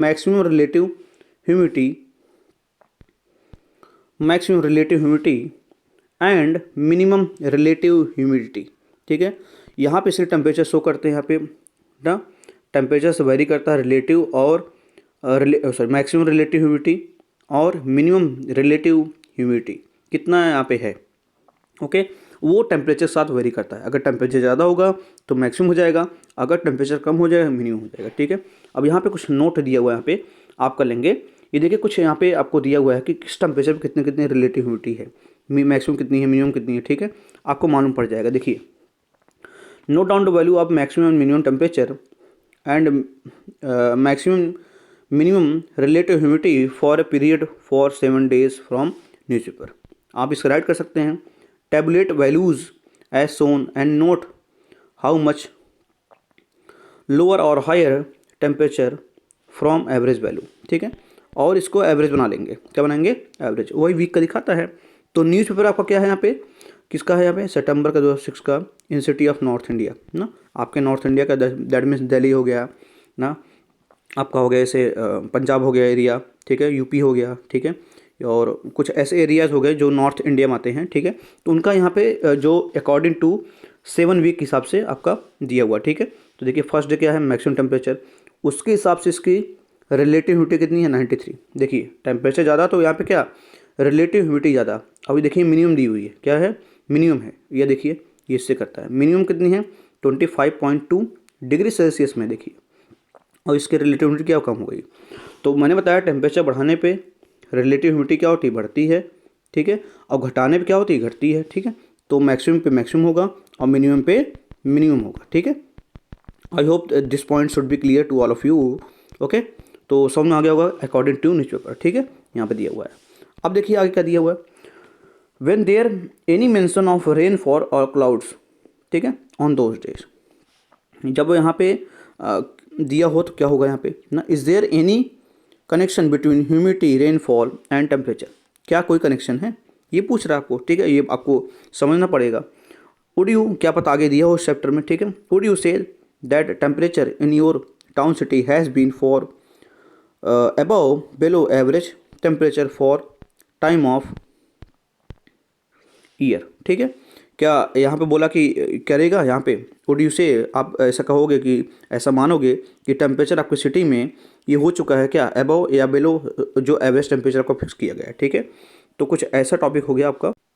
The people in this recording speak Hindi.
Maximum relative humidity, maximum relative humidity and minimum relative humidity. ठीक है, यहाँ पे सिर्फ टेम्परेचर शो करते हैं, यहाँ पे ना टेम्परेचर से वेरी करता है रिलेटिव और मैक्सिमम रिलेटिव ह्यूमिडिटी और मिनिमम रिलेटिव ह्यूमिडिटी कितना यहाँ पे है। ओके, वो टेम्परेचर के साथ वेरी करता है। अगर टेम्परेचर ज़्यादा होगा तो मैक्सिमम हो जाएगा, अगर टेम्परेचर कम हो जाएगा मिनिमम हो जाएगा। ठीक है, अब यहाँ पे कुछ नोट दिया हुआ है, यहाँ पे आप कर लेंगे। ये देखिए कुछ यहाँ पे आपको दिया हुआ है कि किस टेम्परेचर पे कितने कितने रिलेटिव ह्यूमिडिटी है, मैक्सिमम कितनी है, मिनिमम कितनी है। ठीक है, आपको मालूम पड़ जाएगा। देखिए, note down the value of maximum and minimum temperature and maximum minimum relative humidity for a period for 7 days from newspaper. आप इसको राइट कर सकते हैं, tabulate values as shown and note how much lower or higher temperature from average value. ठीक है, और इसको एवरेज बना लेंगे। क्या बनाएंगे? एवरेज। वही वीक का दिखाता है। तो न्यूज़पेपर आपका क्या है यहाँ पे, किसका है यहाँ पे? सितंबर का 2006 का, इन सिटी ऑफ नॉर्थ इंडिया ना, आपके नॉर्थ इंडिया का, दैट मीन्स दिल्ली हो गया ना, आपका हो गया ऐसे पंजाब हो गया एरिया, ठीक है, यूपी हो गया, ठीक है, और कुछ ऐसे एरियाज़ हो गए जो नॉर्थ इंडिया में आते हैं। ठीक है, तो उनका यहाँ पे जो अकॉर्डिंग टू 7 वीक के हिसाब से आपका दिया हुआ। ठीक है, तो देखिए फर्स्ट डे क्या है, मैक्सिमम टेम्परेचर, उसके हिसाब से इसकी रिलेटिव ह्यूमिडिटी कितनी है, 93। देखिए टेम्परेचर ज़्यादा तो यहाँ पे क्या, रिलेटिव ह्यूमिडिटी ज़्यादा। अभी देखिए मिनिमम दी हुई है, क्या है, मिनिमम है, ये देखिए ये इससे करता है। मिनिमम कितनी है, 25.2 डिग्री सेल्सियस में, देखिए, और इसके रिलेटिव ह्यूमिडिटी क्या कम हो गई। तो मैंने बताया टेम्परेचर बढ़ाने पे रिलेटिव ह्यूमिडिटी क्या होती है, बढ़ती है। ठीक है, और घटाने पे क्या होती है, घटती है। ठीक है, तो मैक्सिमम पे मैक्सिमम होगा और मिनिमम पे मिनिमम होगा। ठीक है, I hope this point should be clear to all of you. Okay, तो समझ में आ गया होगा अकॉर्डिंग टू न्यूज़पेपर। ठीक है, यहाँ पे दिया हुआ है। अब देखिए आगे क्या दिया हुआ है, when there any mention of rainfall और क्लाउड्स, ठीक है, ऑन दोज डेज। जब यहाँ पे दिया हो तो क्या होगा यहाँ पे ना, is there any connection between humidity, rainfall and temperature. क्या कोई कनेक्शन है, ये पूछ रहा है आपको। ठीक है, ये आपको समझना पड़ेगा। वुड यू, क्या पता आगे दिया हो इस चैप्टर में। ठीक है, would you say that temperature in your town city has been for above below average temperature for time of year. ठीक है, क्या यहाँ पे बोला कि करेगा, यहाँ पे वुड यू से आप ऐसा कहोगे कि ऐसा मानोगे कि टेम्परेचर आपकी सिटी में ये हो चुका है क्या, अबव या बिलो जो एवरेज टेम्परेचर को फिक्स किया गया है। ठीक है, तो कुछ ऐसा टॉपिक हो गया आपका।